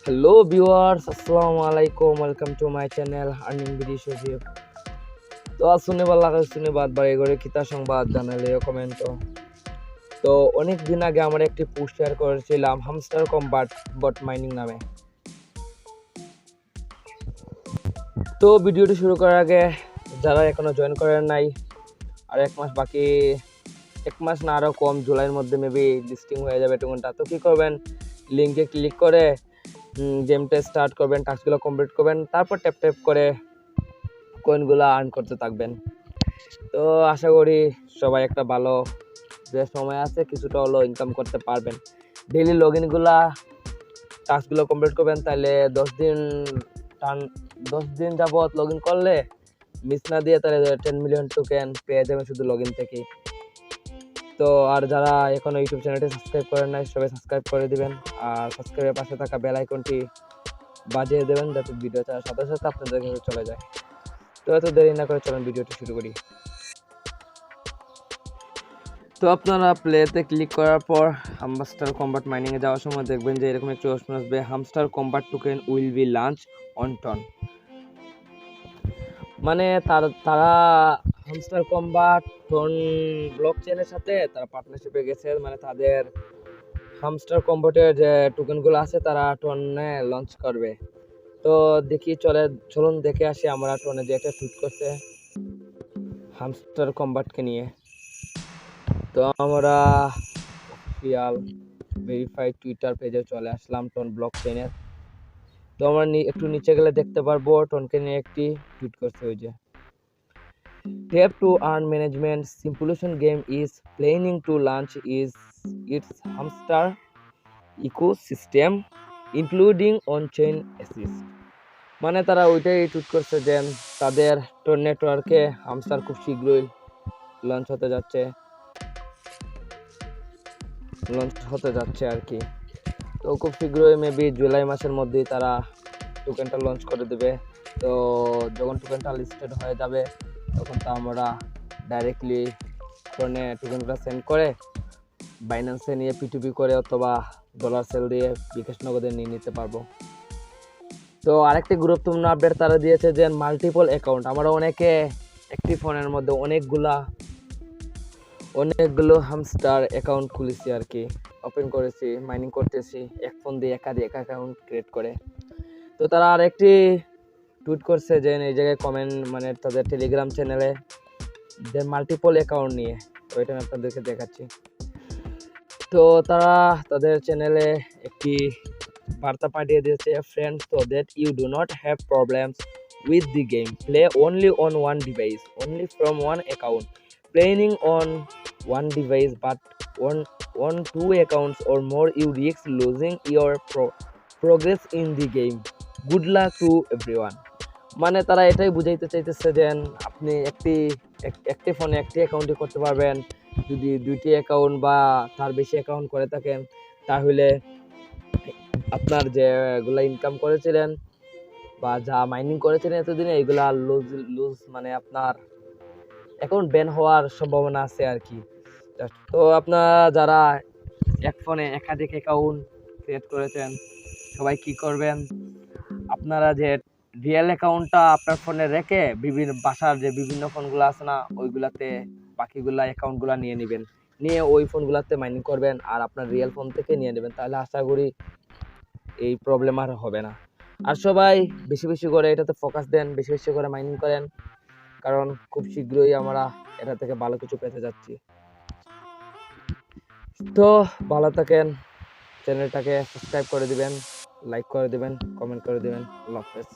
Hello viewers, Assalamu alaikum. Welcome to my channel Earning with Shojib. তো আজ শুনে ভালো লাগে শুনে বাদ বাড়ি করে কিতা সংবাদ জানালে কমেন্ট। তো অনেক দিন আগে আমরা একটি পোস্ট শেয়ার করেছিলাম হামস্টার কম্বাট বট মাইনিং নামে। তো ভিডিওটি শুরু করার আগে যারা এখনো জয়েন করেন নাই আর এক মাস বাকি, এক মাস না আরও কম, জুলাইয়ের মধ্যে মেবি লিস্টিং হয়ে যাবে টুকুনটা। তো কী করবেন, লিঙ্কে ক্লিক করে গেমটা স্টার্ট করবেন, টাস্কগুলো কমপ্লিট করবেন, তারপর ট্যাপ ট্যাপ করে কয়েনগুলো আর্ন করতে থাকবেন। তো আশা করি সবাই একটা ভালো যে সময় আছে কিছুটা হলো ইনকাম করতে পারবেন। ডেইলি লগ ইনগুলা টাস্কগুলো কমপ্লিট করবেন, তাহলে 10 দিন যাবত লগ ইন করলে মিস না দিয়ে তাহলে 10 মিলিয়ন টোকেন পেয়ে যাবেন শুধু লগ ইন থেকেই। তো আর যারা এখনো ইউটিউব চ্যানেলটি সাবস্ক্রাইব করেন নাই সবাই সাবস্ক্রাইব করে দিবেন, আর সাবস্ক্রাইবের পাশে থাকা বেল আইকনটি বাজিয়ে দেবেন যাতে ভিডিও ছাড়ার সাথে সাথে আপনাদের কাছে চলে যায়। তো এত দেরি না করে চলুন ভিডিওটি শুরু করি। তো আপনারা প্লেতে ক্লিক করার পর হামস্টার কম্বাট মাইনিংয়ে যাওয়ার সময় দেখবেন যে এরকম একটি অপশন আসবে, Hamster Kombat token will be launch on TON. মানে তারা হামস্টার কম্বাট টন ব্লকচেনের সাথে তারা পার্টনারশিপে গেছে, মানে তাদের হামস্টার কম্বাটের যে টোকেনগুলো আছে তারা টনে লঞ্চ করবে। তো দেখি চলুন দেখে আসি আমরা টনে যে একটা টুইট করছে হামস্টার কম্বাটকে নিয়ে। তো আমরা অফিসিয়াল ভেরিফাইড টুইটার পেজে চলে আসলাম টন ব্লকচেনের। তো আমরা একটু নিচে গেলে দেখতে পারবো টনকে নিয়ে একটি টুইট করছে, ওই যে Tap to earn management simulation game is planning to launch its hamster ecosystem including on-chain assist। মানে তারা ওইটাই টুইট করছে যে তাদের টোন নেটওয়ার্কে হামস্টার খুব শীঘ্রই লঞ্চ হতে যাচ্ছে আর কি। তো খুব শীঘ্রই মেবি জুলাই মাসের মধ্যেই তারা টোকেনটা লঞ্চ করে দেবে। তো যখন টোকেনটা লিস্টেড হয়ে যাবে তখন তো আমরা ডাইরেক্টলি টোনে টোকেনটা সেন্ড করে বাইন্যান্সে নিয়ে পিটুপি করে অথবা ডলার সেল দিয়ে বিকাশ নগদে নিয়ে নিতে পারবো। তো আরেকটি গুরুত্বপূর্ণ আপডেট তারা দিয়েছে যে মাল্টিপল অ্যাকাউন্ট, আমরা অনেকে একটি ফোনের মধ্যে অনেকগুলো হামস্টার অ্যাকাউন্ট খুলেছি আর কি, ওপেন করেছি, মাইনিং করতেছি এক ফোন দিয়ে একাধিক অ্যাকাউন্ট ক্রিয়েট করে। তো তারা আরেকটি টুইট করছে যে এই জায়গায় কমেন্ট, মানে তাদের টেলিগ্রাম চ্যানেলে যে মাল্টিপল অ্যাকাউন্ট নিয়ে, ওইটা আমি আপনাদেরকে দেখাচ্ছি। তো তারা তাদের চ্যানেলে একটি বার্তা পাঠিয়ে দিয়েছে, friends, so that you do not have problems with the game, play only on one device, only from one account, playing on one device but on two accounts or more you risk losing your progress in the game, good luck to everyone। মানে তারা এটাই বুঝাইতে চাইতেছে যে আপনি একটি ফোনে একটি অ্যাকাউন্টই করতে পারবেন, যদি দুইটি অ্যাকাউন্ট বা তার বেশি অ্যাকাউন্ট করে থাকেন তাহলে আপনার যেগুলা ইনকাম করেছিলেন বা যা মাইনিং করেছিলেন এতদিনে এইগুলা লুজ মানে আপনার অ্যাকাউন্ট ব্যান হওয়ার সম্ভাবনা আছে আর কি। তো আপনারা যারা এক ফোনে একাধিক অ্যাকাউন্ট ক্রিয়েট করেছেন সবাই কি করবেন, আপনারা যে রিয়েল অ্যাকাউন্টটা আপনার ফোনে রেখে বাসার যে বিভিন্ন ফোনগুলো আছে না ওইগুলাতে বাকিগুলা অ্যাকাউন্টগুলো নিয়ে নেবেন, নিয়ে ওই ফোনগুলোতে মাইনিং করবেন আর আপনার রিয়েল ফোন থেকে নিয়ে নেবেন, তাহলে আশা করি এই প্রবলেম আর হবে না। আর সবাই বেশি বেশি করে এটাতে ফোকাস দেন, বেশি বেশি করে মাইনিং করেন, কারণ খুব শীঘ্রই আমরা এটা থেকে ভালো কিছু পেতে যাচ্ছি। তো ভালো থাকেন, চ্যানেলটাকে সাবস্ক্রাইব করে দিবেন, লাইক করে দিবেন, কমেন্ট করে দিবেন। আল্লাহ হাফেজ।